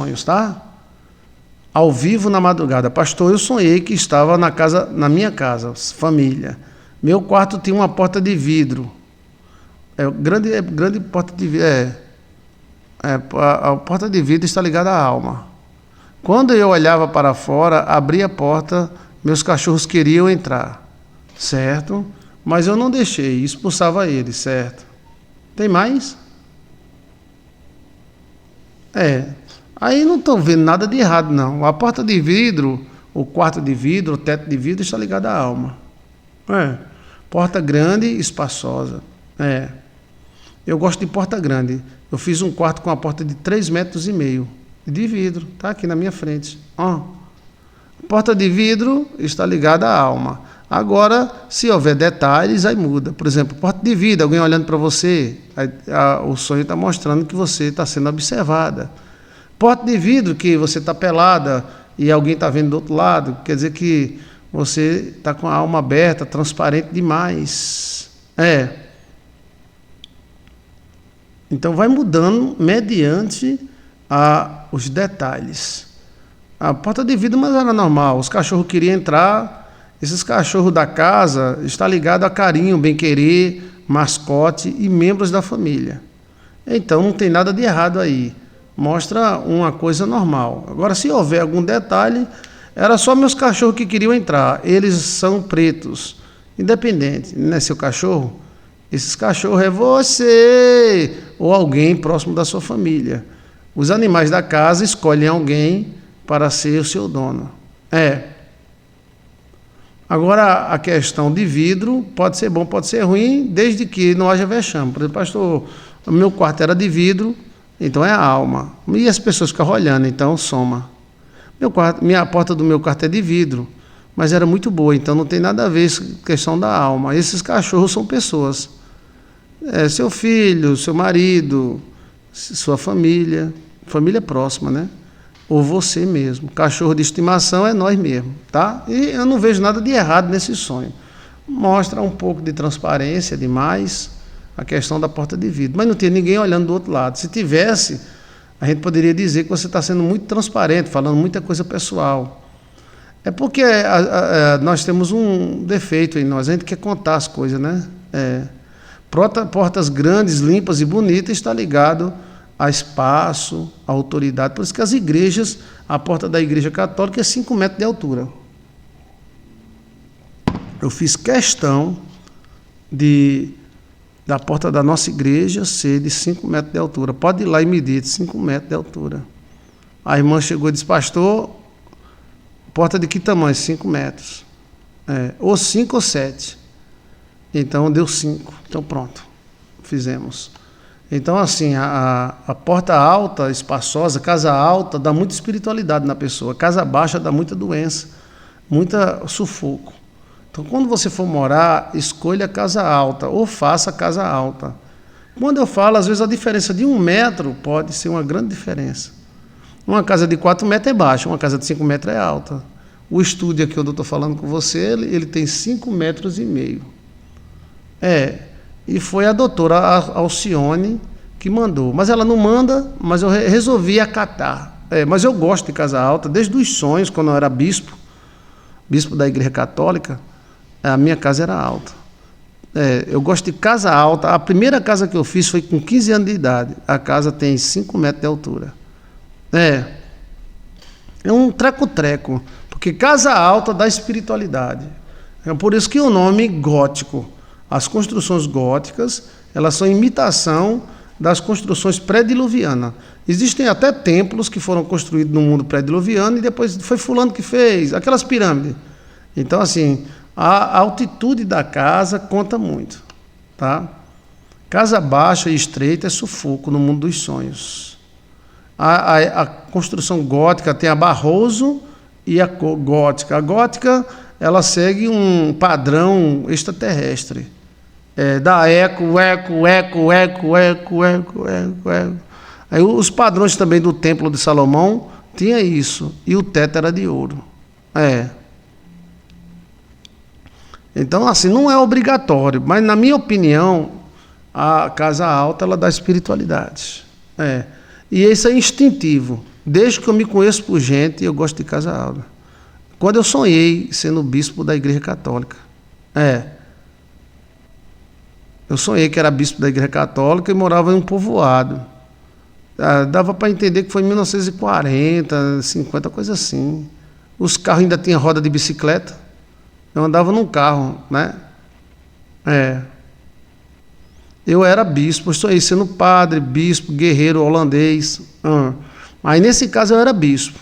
sonhos, tá? Ao vivo na madrugada. Pastor, eu sonhei que estava na minha casa, família. Meu quarto tinha uma porta de vidro. Grande porta de vidro. A porta de vidro está ligada à alma. Quando eu olhava para fora, abria a porta, meus cachorros queriam entrar, certo? Mas eu não deixei, expulsava eles, certo? Tem mais? Aí não estou vendo nada de errado, não. A porta de vidro, o quarto de vidro, o teto de vidro está ligado à alma. Porta grande e espaçosa. Eu gosto de porta grande. Eu fiz um quarto com uma porta de 3,5 metros de vidro. Está aqui na minha frente. Porta de vidro está ligada à alma. Agora, se houver detalhes, aí muda. Por exemplo, porta de vidro, alguém olhando para você, o sonho está mostrando que você está sendo observada. Porta de vidro, que você está pelada e alguém está vendo do outro lado, quer dizer que você está com a alma aberta, transparente demais. Então vai mudando mediante os detalhes. A porta de vidro, mas era normal. Os cachorros queriam entrar. Esses cachorros da casa estão ligados a carinho, bem-querer, mascote e membros da família. Então não tem nada de errado aí. Mostra uma coisa normal. Agora, se houver algum detalhe, era só meus cachorros que queriam entrar. Eles são pretos, independente. Não é seu cachorro? Esses cachorros é você ou alguém próximo da sua família. Os animais da casa escolhem alguém para ser o seu dono. Agora, a questão de vidro pode ser bom, pode ser ruim, desde que não haja vexame. Por exemplo, pastor, o meu quarto era de vidro, então é a alma. E as pessoas ficam olhando, então soma. A porta do meu quarto é de vidro, mas era muito boa, então não tem nada a ver com a questão da alma. Esses cachorros são pessoas. Seu filho, seu marido, sua família próxima, né? Ou você mesmo. Cachorro de estimação é nós mesmos, tá? E eu não vejo nada de errado nesse sonho. Mostra um pouco de transparência demais a questão da porta de vidro. Mas não tinha ninguém olhando do outro lado. Se tivesse, a gente poderia dizer que você está sendo muito transparente, falando muita coisa pessoal. É porque nós temos um defeito em nós, a gente quer contar as coisas, né? Portas grandes, limpas e bonitas está ligado a espaço, a autoridade. Por isso que as igrejas, a porta da igreja católica é 5 metros de altura. Eu fiz questão da porta da nossa igreja ser de 5 metros de altura. Pode ir lá e medir, de 5 metros de altura. A irmã chegou e disse, pastor, porta de que tamanho? 5 metros. Ou 5 ou 7. Então deu 5. Então pronto, fizemos. Então, assim, a porta alta, espaçosa, casa alta, dá muita espiritualidade na pessoa. Casa baixa dá muita doença, muita sufoco. Então, quando você for morar, escolha a casa alta ou faça a casa alta. Quando eu falo, às vezes a diferença de 1 metro pode ser uma grande diferença. Uma casa de 4 metros é baixa, uma casa de 5 metros é alta. O estúdio aqui onde eu estou falando com você, ele tem 5,5 metros. E foi a doutora Alcione que mandou. Mas ela não manda, mas eu resolvi acatar. Mas eu gosto de casa alta, desde os sonhos, quando eu era bispo da Igreja Católica, a minha casa era alta. Eu gosto de casa alta. A primeira casa que eu fiz foi com 15 anos de idade. A casa tem 5 metros de altura. É um treco-treco, porque casa alta dá espiritualidade. É por isso que o nome gótico. As construções góticas, elas são imitação das construções pré-diluvianas. Existem até templos que foram construídos no mundo pré-diluviano e depois foi fulano que fez, aquelas pirâmides. Então, assim, a altitude da casa conta muito, tá? Casa baixa e estreita é sufoco no mundo dos sonhos. A construção gótica tem a Barroso e a gótica. A gótica, ela segue um padrão extraterrestre. Dá eco. Aí os padrões também do Templo de Salomão tinha isso. E o teto era de ouro. Então, assim, não é obrigatório, mas na minha opinião, a casa alta, ela dá espiritualidade. E isso é instintivo. Desde que eu me conheço por gente, eu gosto de casa alta. Quando eu sonhei sendo bispo da Igreja Católica. Eu sonhei que era bispo da Igreja Católica e morava em um povoado. Dava para entender que foi em 1940, 50, coisa assim. Os carros ainda tinham roda de bicicleta. Eu andava num carro, né? Eu era bispo, eu sonhei sendo padre, bispo, guerreiro holandês. Aí nesse caso eu era bispo.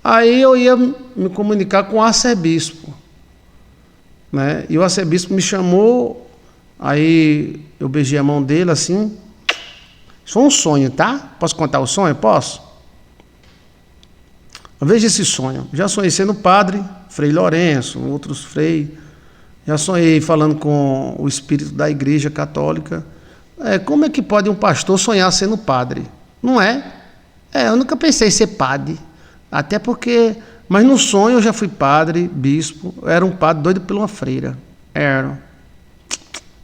Aí eu ia me comunicar com o arcebispo, né? E o arcebispo me chamou, aí eu beijei a mão dele assim. Isso foi um sonho, tá? Posso contar o sonho? Posso? Veja esse sonho. Já sonhei sendo padre, Frei Lourenço, outros frei. Já sonhei falando com o espírito da Igreja Católica. Como é que pode um pastor sonhar sendo padre? Não é? Eu nunca pensei em ser padre. Até porque... Mas no sonho eu já fui padre, bispo. Eu era um padre doido por uma freira. Ela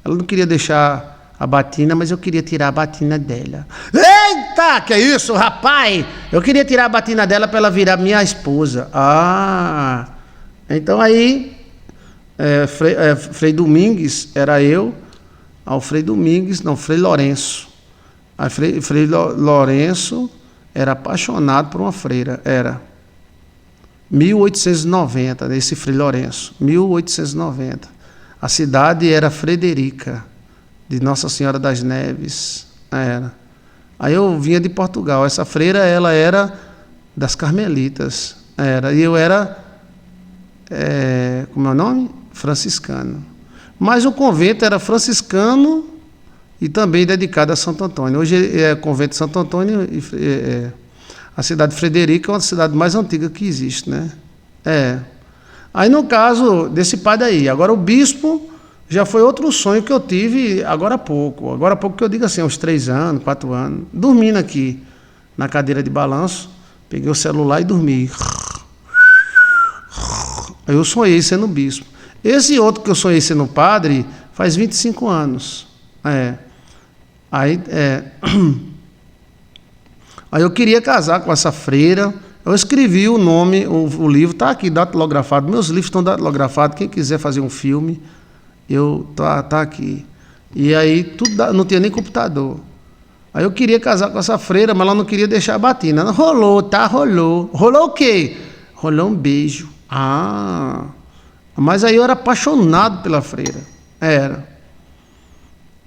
não queria deixar a batina, mas eu queria tirar a batina dela. Eita, que é isso, rapaz? Eu queria tirar a batina dela para ela virar minha esposa. Então aí... Frei Domingues era eu, Frei Lourenço. Aí Frei Lourenço era apaixonado por uma freira, 1890, esse Frei Lourenço, 1890. A cidade era Frederica, de Nossa Senhora das Neves, Aí eu vinha de Portugal, essa freira, ela era das Carmelitas, e eu era, como é o nome? Franciscano. Mas o convento era franciscano e também dedicado a Santo Antônio. Hoje é o convento de Santo Antônio e a cidade de Frederica é uma cidade mais antiga que existe, né? Aí no caso desse padre aí, agora o bispo já foi outro sonho que eu tive agora há pouco que eu digo assim, aos 3 anos, 4 anos, dormindo aqui na cadeira de balanço, peguei o celular e dormi. Aí eu sonhei sendo bispo. Esse outro que eu sonhei sendo padre faz 25 anos. Aí eu queria casar com essa freira. Eu escrevi o nome, o livro está aqui, datilografado. Meus livros estão datilografados. Quem quiser fazer um filme, tá aqui. E aí não tinha nem computador. Aí eu queria casar com essa freira, mas ela não queria deixar a batina. Rolou, tá? Rolou. Rolou o quê? Rolou um beijo. Mas aí eu era apaixonado pela freira.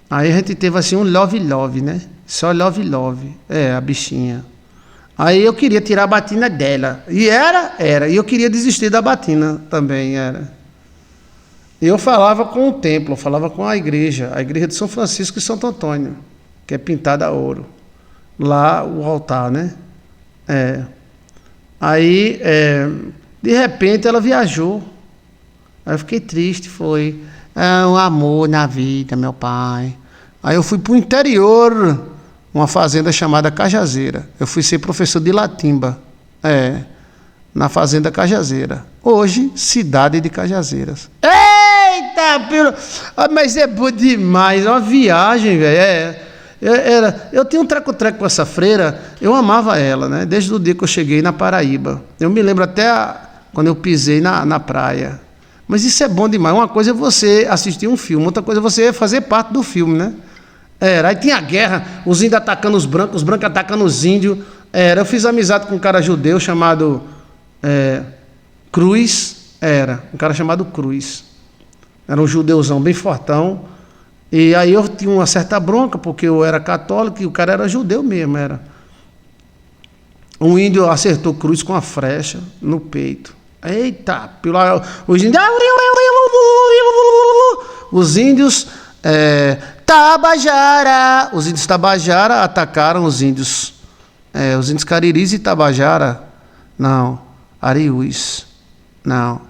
Aí a gente teve assim um love, né? Só love. A bichinha. Aí eu queria tirar a batina dela. E era. E eu queria desistir da batina também, E eu falava com o templo, eu falava com a igreja de São Francisco e Santo Antônio, que é pintada a ouro. Lá o altar, né? Aí, de repente, ela viajou. Aí eu fiquei triste, foi um amor na vida, meu pai. Aí eu fui para o interior, uma fazenda chamada Cajazeira. Eu fui ser professor de Latimba, na fazenda Cajazeira. Hoje, cidade de Cajazeiras. Eita, mas é bom demais, é uma viagem, velho. Eu tinha um treco-treco com essa freira, eu amava ela, né? Desde o dia que eu cheguei na Paraíba. Eu me lembro até quando eu pisei na praia. Mas isso é bom demais. Uma coisa é você assistir um filme, outra coisa é você fazer parte do filme, né? Aí tinha guerra, os índios atacando os brancos atacando os índios. Eu fiz amizade com um cara judeu chamado Cruz. Um cara chamado Cruz. Era um judeuzão bem fortão. E aí eu tinha uma certa bronca, porque eu era católico e o cara era judeu mesmo. Um índio acertou Cruz com a flecha no peito. Eita, os índios Tabajara, os índios Tabajara atacaram os índios Cariris e Tabajara, não, Ariús, não,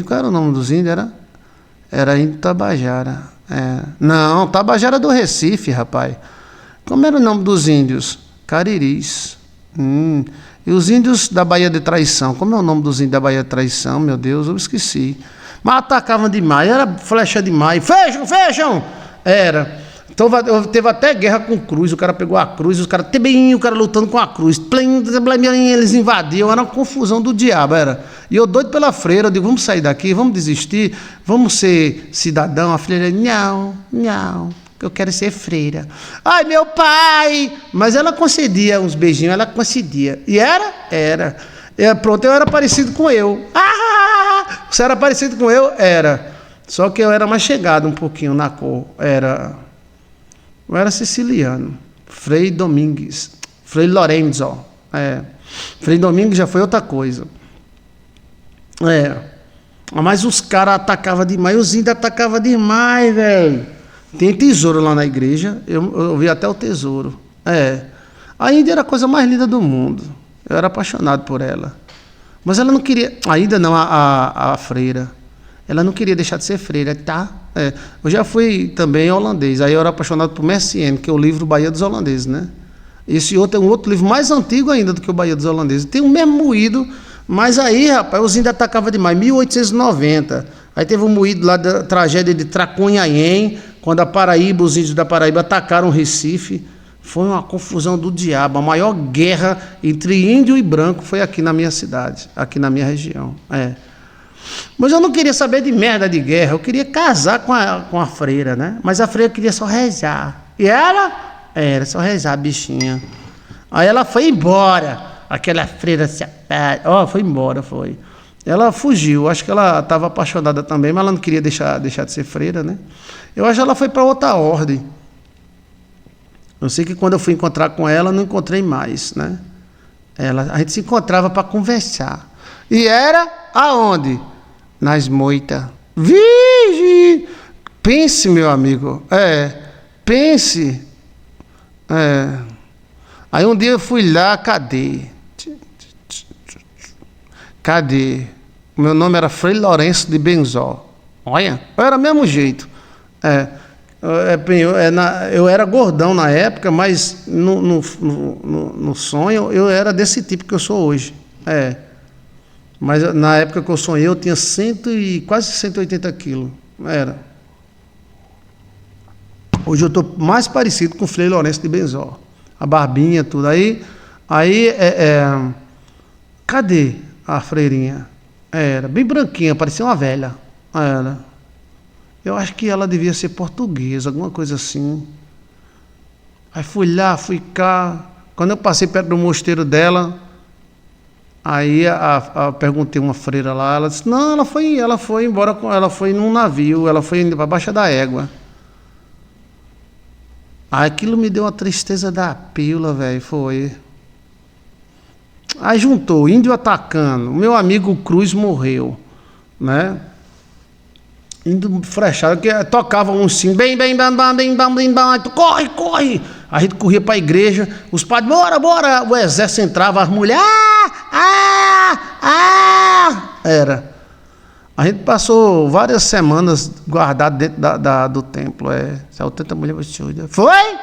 qual era o nome dos índios? Era índio Tabajara, não, Tabajara do Recife, rapaz. Como era o nome dos índios? Cariris. E os índios da Baía de Traição, como é o nome dos índios da Baía de Traição? Meu Deus, eu esqueci. Mas atacavam demais, era flecha demais. Fecham! Então teve até guerra com cruz, o cara pegou a cruz, os caras, o cara lutando com a cruz, eles invadiam, era uma confusão do diabo, era. E eu doido pela freira, eu digo, vamos sair daqui, vamos desistir, vamos ser cidadão. A freira, não, eu quero ser freira. Ai, meu pai! Mas ela concedia uns beijinhos, ela concedia. E era. Pronto, eu era parecido com eu. Você era parecido com eu? Era. Só que eu era mais chegado um pouquinho na cor, eu era siciliano, Frei Domingues, Frei Lorenzo, Frei Domingues já foi outra coisa. Mas os caras atacavam demais, os índios atacavam demais, velho. Tem tesouro lá na igreja, eu vi até o tesouro. A Índia era a coisa mais linda do mundo, eu era apaixonado por ela. Mas ela não queria, ainda não, a freira, ela não queria deixar de ser freira, tá? Eu já fui também holandês, aí eu era apaixonado por Messiaen, que é o livro Bahia dos Holandeses, né? Esse outro é um outro livro mais antigo ainda do que o Bahia dos Holandeses. Tem o mesmo moído, mas aí, rapaz, os índios atacavam demais. 1890, aí teve um moído lá da tragédia de Tracunhaém, quando os índios da Paraíba atacaram o Recife. Foi uma confusão do diabo. A maior guerra entre índio e branco foi aqui na minha cidade, aqui na minha região. Mas eu não queria saber de merda de guerra, eu queria casar com a freira, né? Mas a freira queria só rezar. E ela? Era só rezar, bichinha. Aí ela foi embora, aquela freira foi embora, foi. Ela fugiu, acho que ela estava apaixonada também, mas ela não queria deixar de ser freira, né? Eu acho que ela foi para outra ordem. Eu sei que quando eu fui encontrar com ela, não encontrei mais, né? A gente se encontrava para conversar. E era aonde? Nas moitas. Vige! Pense, meu amigo. Pense. Aí um dia eu fui lá, cadê? O meu nome era Frei Lourenço de Benzó. Olha, eu era do mesmo jeito. Eu era gordão na época, mas no sonho eu era desse tipo que eu sou hoje. Mas na época que eu sonhei, eu tinha quase 180 quilos. Hoje eu estou mais parecido com o Frei Lourenço de Benzó. A barbinha, tudo. Aí cadê a freirinha? Era bem branquinha, parecia uma velha. Eu acho que ela devia ser portuguesa, alguma coisa assim. Aí fui lá, fui cá. Quando eu passei perto do mosteiro dela, aí perguntei uma freira lá, ela disse, não, ela foi embora, ela foi num navio, ela foi para Baixa da Égua. Aí aquilo me deu uma tristeza da pílula, velho, foi. Aí juntou, índio atacando, o meu amigo Cruz morreu, né? Indo frechado, que tocava um sim, bem, corre. A gente corria para a igreja, os padres, bora, o exército entrava, as mulheres, era. A gente passou várias semanas guardado dentro do templo, saiu tanta mulher vestida. Foi?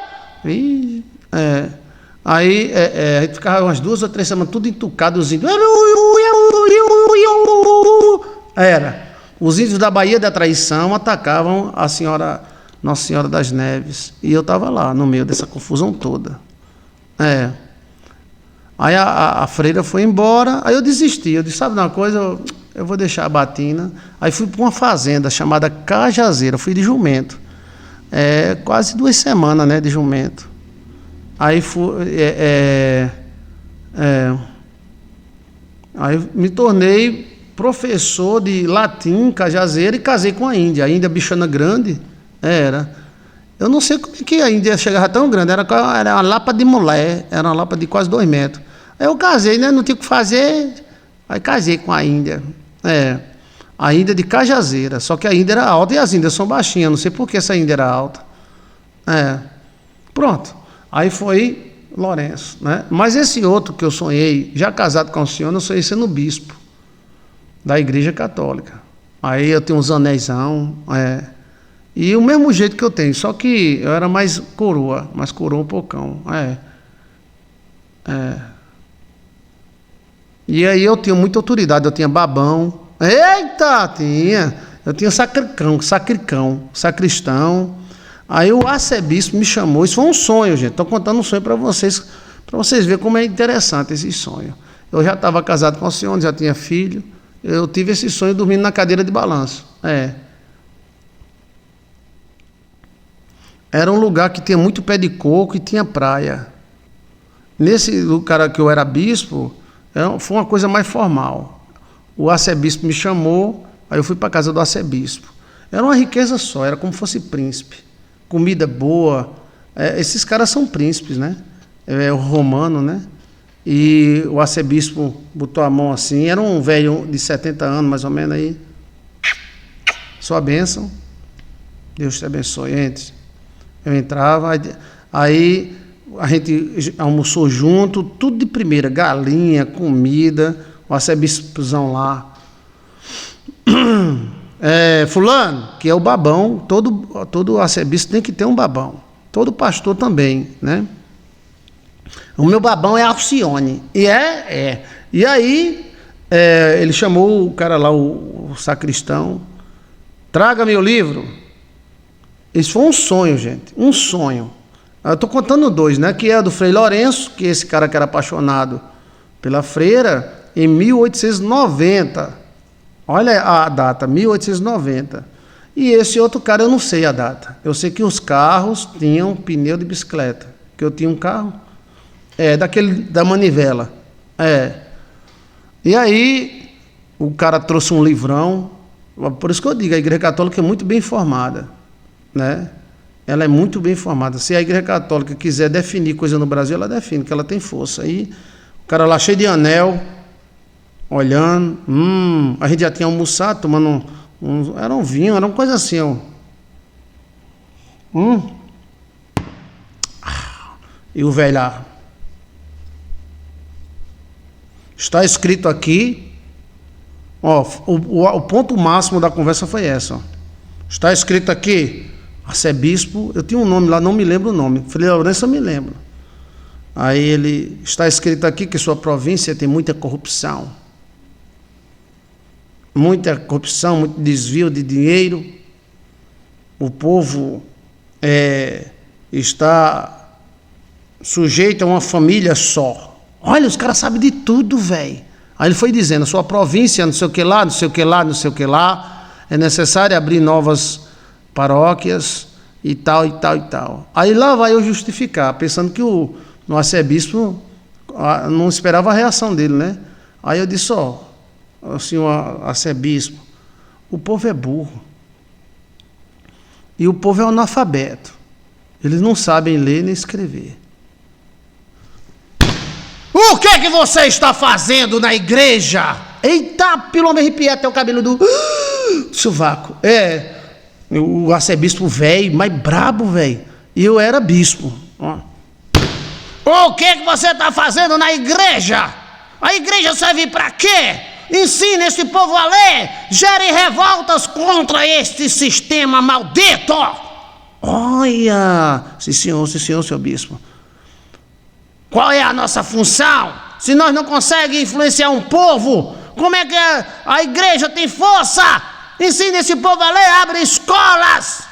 Aí a gente ficava umas 2 ou 3 semanas tudo entucado, os índios. Os índios da Baía da Traição atacavam a senhora, Nossa Senhora das Neves. E eu estava lá, no meio dessa confusão toda. Aí a freira foi embora, aí eu desisti. Eu disse, sabe de uma coisa, eu vou deixar a batina. Aí fui para uma fazenda chamada Cajazeira, fui de jumento. Quase 2 semanas, né, de jumento. Aí aí me tornei professor de latim, Cajazeira, e casei com a Índia. A Índia bichona grande, Eu não sei como é que a Índia chegava tão grande, era uma lapa de mulher, era uma lapa de quase 2 metros. Aí eu casei, né? Não tinha o que fazer, aí casei com a Índia. A Índia de Cajazeira, só que a Índia era alta e as Índias são baixinhas, não sei por que essa Índia era alta. Pronto. Aí foi Lourenço, né? Mas esse outro que eu sonhei, já casado com o senhor, eu sonhei sendo bispo da Igreja Católica. Aí eu tenho uns anéisão, e o mesmo jeito que eu tenho, só que eu era mais coroa um pocão, E aí eu tinha muita autoridade, eu tinha babão, eu tinha sacristão, Aí o arcebispo me chamou, isso foi um sonho, gente. Estou contando um sonho para vocês verem como é interessante esse sonho. Eu já estava casado com a senhora, já tinha filho. Eu tive esse sonho dormindo na cadeira de balanço. Era um lugar que tinha muito pé de coco e tinha praia. Nesse lugar que eu era bispo, foi uma coisa mais formal. O arcebispo me chamou, aí eu fui para a casa do arcebispo. Era uma riqueza só, era como se fosse príncipe. Comida boa. Esses caras são príncipes, né? O romano, né? E o arcebispo botou a mão assim, era um velho de 70 anos, mais ou menos, aí. Sua bênção. Deus te abençoe. Entre. Eu entrava, aí a gente almoçou junto, tudo de primeira, galinha, comida, o arcebispozão lá. Fulano, que é o babão, todo arcebispo tem que ter um babão. Todo pastor também, né? O meu babão é Alcione. E E aí, ele chamou o cara lá, o sacristão, traga meu livro. Isso foi um sonho, gente, um sonho. Eu estou contando dois, né? Que é do Frei Lourenço, que é esse cara que era apaixonado pela freira, em 1890. Olha a data, 1890. E esse outro cara eu não sei a data. Eu sei que os carros tinham pneu de bicicleta. Que eu tinha um carro, da manivela. E aí, o cara trouxe um livrão. Por isso que eu digo, a Igreja Católica é muito bem informada, né? Ela é muito bem informada. Se a Igreja Católica quiser definir coisa no Brasil, ela define, que ela tem força. Aí, o cara lá cheio de anel, olhando, a gente já tinha almoçado, tomando era um vinho, era uma coisa assim, ó. E o velho lá, está escrito aqui, ó, o ponto máximo da conversa foi essa, ó. Está escrito aqui, arcebispo, eu tinha um nome lá, não me lembro o nome, Frei Lourenço eu me lembro. Aí ele, está escrito aqui que sua província tem muita corrupção, muito desvio de dinheiro, o povo está sujeito a uma família só. Olha, os caras sabem de tudo, velho. Aí ele foi dizendo, sua província, não sei o que lá, não sei o que lá, não sei o que lá, é necessário abrir novas paróquias e tal, e tal, e tal. Aí lá vai eu justificar, pensando que o arcebispo não esperava a reação dele, né? Aí eu disse, senhor arcebispo, o povo é burro. E o povo é analfabeto. Eles não sabem ler nem escrever. O que é que você está fazendo na igreja? Eita, pelo menos arrepiei até o cabelo do sovaco. O arcebispo velho, mais brabo, velho. E eu era bispo. O que é que você está fazendo na igreja? A igreja serve para quê? Ensina esse povo a ler. Gere revoltas contra este sistema maldito. Olha, sim senhor, seu bispo. Qual é a nossa função? Se nós não conseguimos influenciar um povo, como é que a igreja tem força? Ensine esse povo a ler, abre escolas.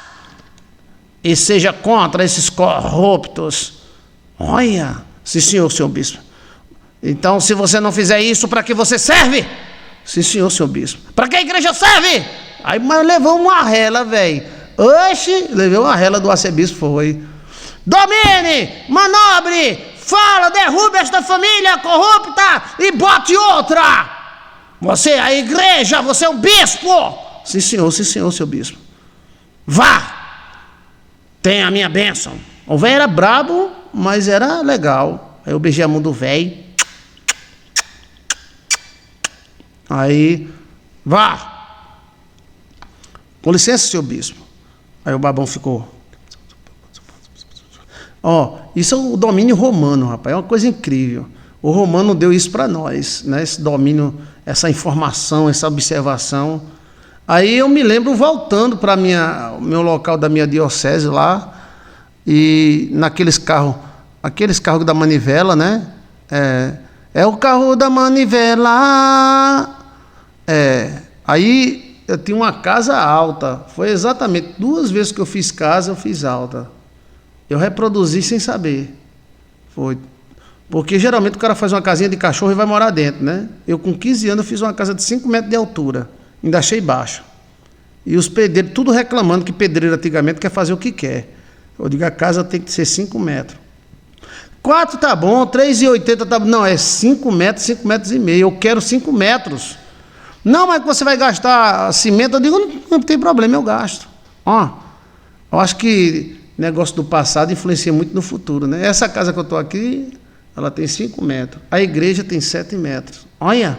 E seja contra esses corruptos. Olha, sim senhor, seu bispo. Então, se você não fizer isso, para que você serve? Sim senhor, seu bispo. Para que a igreja serve? Aí, mas levou uma rela, velho. Oxe, levou uma rela do arcebispo, foi. Domine, manobre, fala, derrube esta família corrupta e bote outra. Você é a igreja, você é um bispo. Sim senhor, seu bispo. Vá, tenha a minha bênção. O velho era brabo, mas era legal. Aí eu beijei a mão do velho. Aí, vá. Com licença, seu bispo. Aí o babão ficou. Isso é o domínio romano, rapaz. É uma coisa incrível. O romano deu isso para nós, né? Esse domínio, essa informação, essa observação. Aí eu me lembro voltando para o meu local da minha diocese lá, e naqueles carros da manivela, né? É o carro da manivela. Aí eu tinha uma casa alta. Foi exatamente 2 vezes que eu fiz casa, eu fiz alta. Eu reproduzi sem saber. Foi. Porque geralmente o cara faz uma casinha de cachorro e vai morar dentro, né? Eu com 15 anos eu fiz uma casa de 5 metros de altura. Ainda achei baixa. E os pedreiros tudo reclamando que pedreiro antigamente quer fazer o que quer. Eu digo, a casa tem que ser 5 metros. 4 tá bom, 3,80 tá bom. Não, é 5 metros, 5 metros e meio. Eu quero 5 metros. Não, mas você vai gastar cimento. Eu digo, não tem problema, eu gasto. Ó, eu acho que negócio do passado influencia muito no futuro, né? Essa casa que eu estou aqui, ela tem 5 metros. A igreja tem 7 metros. Olha.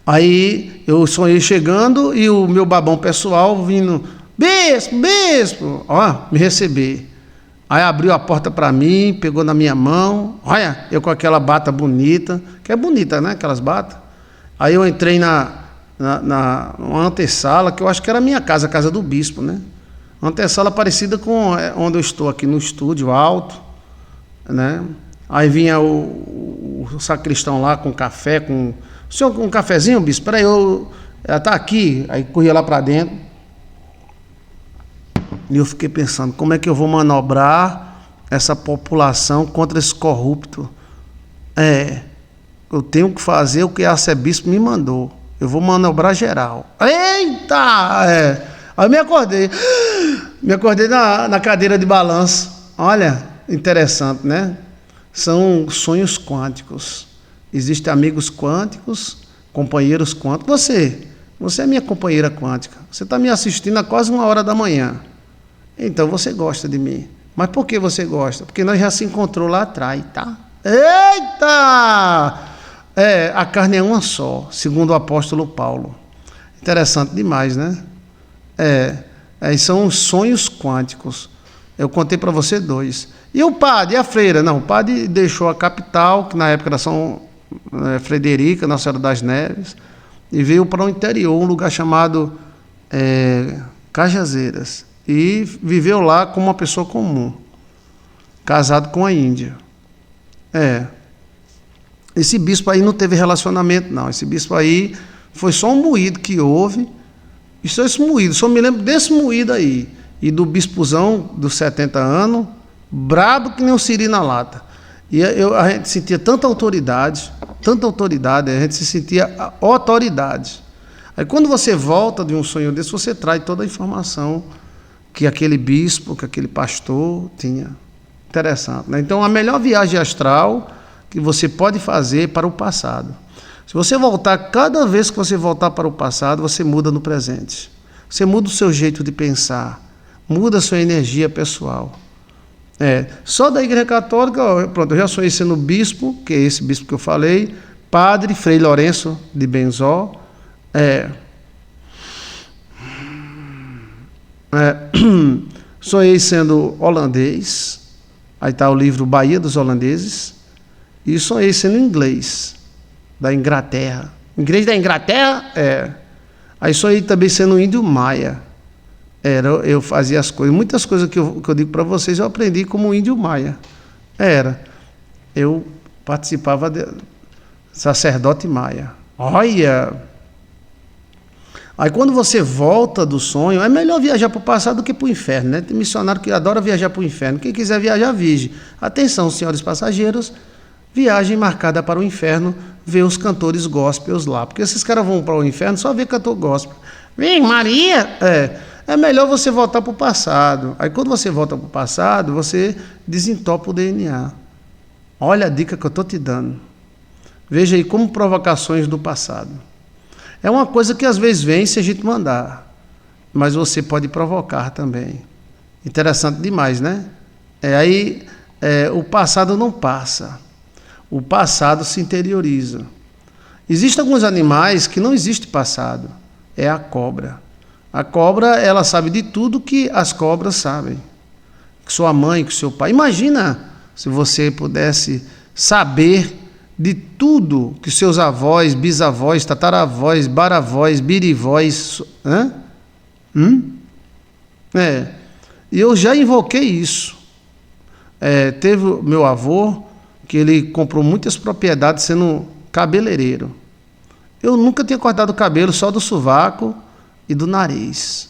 Aí eu sonhei chegando e o meu babão pessoal vindo, bispo, bispo, ó, me receber. Aí abriu a porta para mim, pegou na minha mão, olha, eu com aquela bata bonita, que é bonita, né, aquelas batas. Aí eu entrei numa antessala, que eu acho que era a minha casa, a casa do bispo, né? Uma antessala parecida com onde eu estou aqui no estúdio, alto, né? Aí vinha o sacristão lá com café, com... O senhor com um cafezinho, bispo? Peraí, ela está aqui. Aí corria lá para dentro. E eu fiquei pensando, como é que eu vou manobrar essa população contra esse corrupto? Eu tenho que fazer o que a arcebispo me mandou. Eu vou manobrar geral. Eita! Aí eu me acordei. Me acordei na cadeira de balanço. Olha, interessante, né? São sonhos quânticos. Existem amigos quânticos, companheiros quânticos. Você é minha companheira quântica. Você está me assistindo a quase 1h da manhã. Então você gosta de mim. Mas por que você gosta? Porque nós já se encontrou lá atrás, tá? Eita! A carne é uma só, segundo o apóstolo Paulo. Interessante demais, né? São os sonhos quânticos. Eu contei para você 2. E o padre, e a freira? Não, o padre deixou a capital, que na época era São Frederica, Nossa Senhora das Neves, e veio para o interior, um lugar chamado Cajazeiras. E viveu lá como uma pessoa comum, casado com a índia. Esse bispo aí não teve relacionamento, não. Esse bispo aí foi só um moído que houve. E só esse moído, só me lembro desse moído aí. E do bispozão dos 70 anos, brabo que nem um siri na lata. E a gente sentia tanta autoridade, a gente se sentia autoridade. Aí quando você volta de um sonho desse, você traz toda a informação que aquele bispo, que aquele pastor tinha. Interessante, né? Então a melhor viagem astral que você pode fazer para o passado. Se você voltar, cada vez que você voltar para o passado, você muda no presente. Você muda o seu jeito de pensar, muda a sua energia pessoal. Só da Igreja Católica, pronto, eu já sonhei sendo bispo, que é esse bispo que eu falei, padre Frei Lourenço de Benzó, sonhei sendo holandês, aí está o livro Bahia dos Holandeses, e sonhei sendo inglês, da Inglaterra. Inglês da Inglaterra? Aí sonhei também sendo índio maia. Eu fazia as coisas, muitas coisas que eu digo para vocês, eu aprendi como índio maia. Eu participava de sacerdote maia. Olha! Aí quando você volta do sonho, é melhor viajar para o passado do que para o inferno, né? Tem missionário que adora viajar para o inferno. Quem quiser viajar, vige. Atenção, senhores passageiros, viagem marcada para o inferno, ver os cantores gospels lá. Porque esses caras vão para o inferno só ver cantor gospel. Vem, Maria! É melhor você voltar para o passado. Aí quando você volta para o passado, você desentopa o DNA. Olha a dica que eu estou te dando. Veja aí como provocações do passado. É uma coisa que às vezes vem se a gente mandar, mas você pode provocar também. Interessante demais, né? O passado não passa. O passado se interioriza. Existem alguns animais que não existe passado. É a cobra. A cobra, ela sabe de tudo que as cobras sabem. Que sua mãe, que seu pai. Imagina se você pudesse saber de tudo que seus avós, bisavós, tataravós, baravós, birivós... E eu já invoquei isso. Teve o meu avô, que ele comprou muitas propriedades sendo cabeleireiro. Eu nunca tinha cortado o cabelo, só do sovaco e do nariz.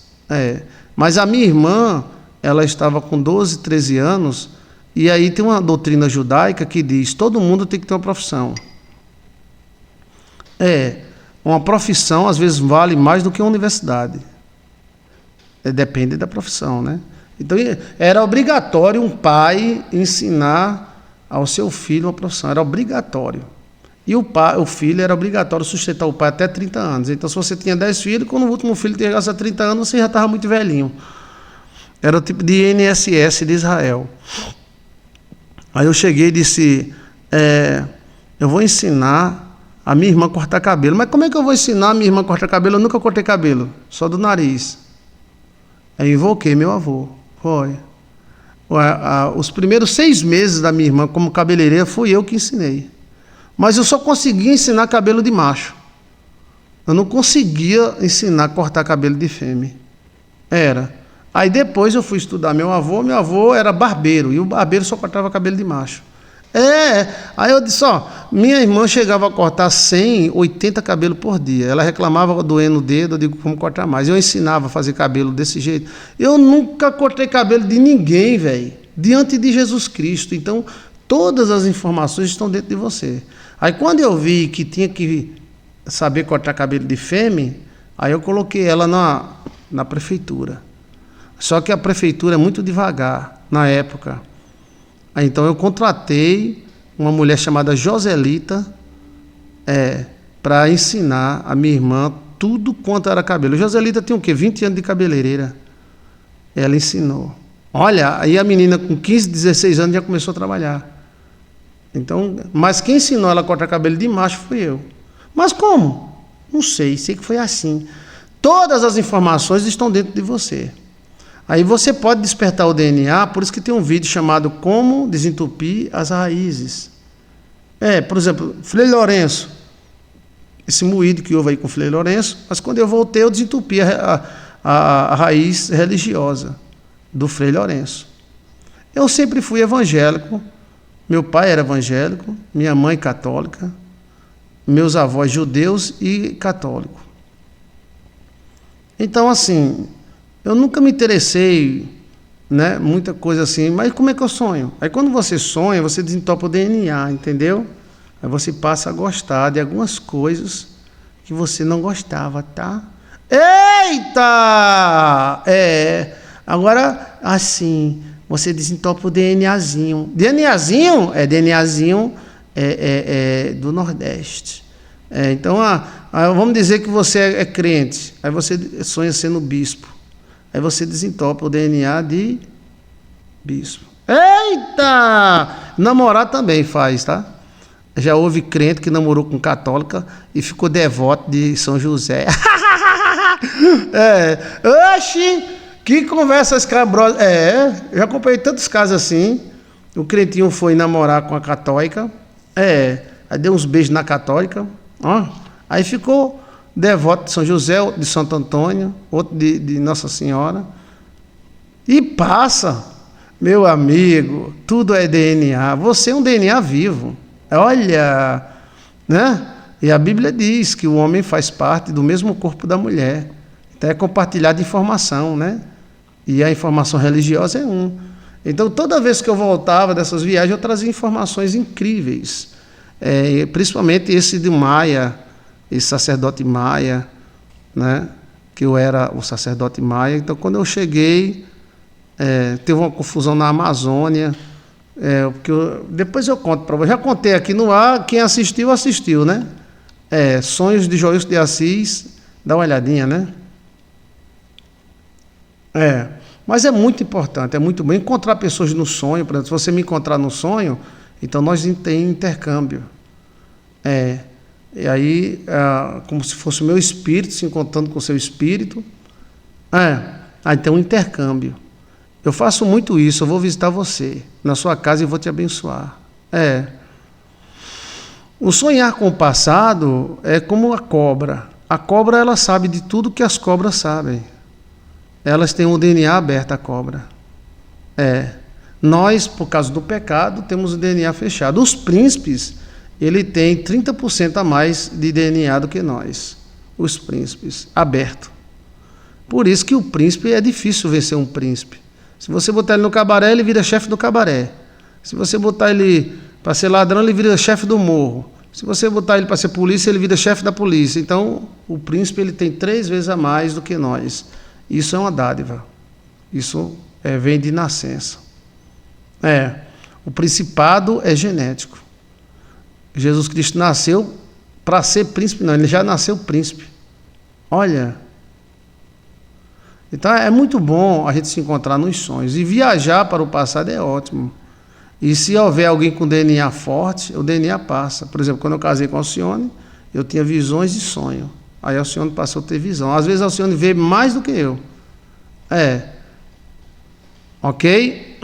Mas a minha irmã, ela estava com 12, 13 anos, e aí tem uma doutrina judaica que diz, todo mundo tem que ter uma profissão. Uma profissão às vezes vale mais do que uma universidade. Depende da profissão, né? Então era obrigatório um pai ensinar ao seu filho uma profissão, era obrigatório. E o filho era obrigatório sustentar o pai até 30 anos. Então se você tinha 10 filhos, quando o último filho chegasse a 30 anos, você já estava muito velhinho. Era o tipo de INSS de Israel. Aí eu cheguei e disse, eu vou ensinar a minha irmã a cortar cabelo. Mas como é que eu vou ensinar a minha irmã a cortar cabelo? Eu nunca cortei cabelo, só do nariz. Aí invoquei meu avô. Foi. Os primeiros 6 meses da minha irmã como cabeleireira fui eu que ensinei. Mas eu só conseguia ensinar cabelo de macho. Eu não conseguia ensinar a cortar cabelo de fêmea. Aí depois eu fui estudar meu avô era barbeiro, e o barbeiro só cortava cabelo de macho. Aí eu disse, minha irmã chegava a cortar 100, 80 cabelos por dia. Ela reclamava doendo o dedo, eu digo, como cortar mais? Eu ensinava a fazer cabelo desse jeito. Eu nunca cortei cabelo de ninguém, velho, diante de Jesus Cristo. Então, todas as informações estão dentro de você. Aí quando eu vi que tinha que saber cortar cabelo de fêmea, aí eu coloquei ela na prefeitura. Só que a prefeitura é muito devagar, na época. Aí, então eu contratei uma mulher chamada Joselita para ensinar a minha irmã tudo quanto era cabelo. Joselita tem o quê? 20 anos de cabeleireira. Ela ensinou. Olha, aí a menina com 15, 16 anos já começou a trabalhar. Então, mas quem ensinou ela a cortar cabelo de macho fui eu. Mas como? Não sei que foi assim. Todas as informações estão dentro de você. Aí você pode despertar o DNA, por isso que tem um vídeo chamado Como Desentupir as Raízes. Por exemplo, Frei Lourenço, esse moído que houve aí com o Frei Lourenço, mas quando eu voltei eu desentupi a raiz religiosa do Frei Lourenço. Eu sempre fui evangélico, meu pai era evangélico, minha mãe católica, meus avós judeus e católicos. Então, assim, eu nunca me interessei, né, muita coisa assim, mas como é que eu sonho? Aí quando você sonha, você desentopa o DNA, entendeu? Aí você passa a gostar de algumas coisas que você não gostava, tá? Eita! Agora, assim, você desentopa o DNAzinho. DNAzinho do Nordeste. Então, vamos dizer que você é crente, aí você sonha sendo bispo. Aí você desentopa o DNA de bispo. Eita! Namorar também faz, tá? Já houve crente que namorou com católica e ficou devoto de São José. Oxi! Que conversa escabrosa. Já acompanhei tantos casos assim. O crentinho foi namorar com a católica. Aí deu uns beijos na católica. Aí ficou devoto de São José, outro de Santo Antônio, outro de Nossa Senhora. E passa, meu amigo, tudo é DNA. Você é um DNA vivo. Olha, né? E a Bíblia diz que o homem faz parte do mesmo corpo da mulher. Então é compartilhar de informação, né? E a informação religiosa é um. Então toda vez que eu voltava dessas viagens, eu trazia informações incríveis. Principalmente esse de Maia, esse sacerdote Maia, né? Que eu era o sacerdote Maia. Então, quando eu cheguei, teve uma confusão na Amazônia. Depois eu conto para você. Já contei aqui no ar, quem assistiu, assistiu, né? Sonhos de Joilson de Assis, dá uma olhadinha, né? Mas é muito importante, é muito bom encontrar pessoas no sonho. Por exemplo, se você me encontrar no sonho, então nós temos intercâmbio. E aí, como se fosse o meu espírito se encontrando com o seu espírito. Aí tem um intercâmbio. Eu faço muito isso, eu vou visitar você na sua casa e vou te abençoar. O sonhar com o passado é como a cobra. A cobra, ela sabe de tudo que as cobras sabem. Elas têm um DNA aberto, a cobra. Nós, por causa do pecado, temos o DNA fechado. Os príncipes, ele tem 30% a mais de DNA do que nós, os príncipes, aberto. Por isso que o príncipe é difícil vencer um príncipe. Se você botar ele no cabaré, ele vira chefe do cabaré. Se você botar ele para ser ladrão, ele vira chefe do morro. Se você botar ele para ser polícia, ele vira chefe da polícia. Então, o príncipe ele tem 3 vezes a mais do que nós. Isso é uma dádiva. Isso vem de nascença. O principado é genético. Jesus Cristo nasceu para ser príncipe, não, ele já nasceu príncipe. Olha. Então é muito bom a gente se encontrar nos sonhos. E viajar para o passado é ótimo. E se houver alguém com DNA forte, o DNA passa. Por exemplo, quando eu casei com a Alcione, eu tinha visões de sonho. Aí a Alcione passou a ter visão. Às vezes a Alcione vê mais do que eu. Ok?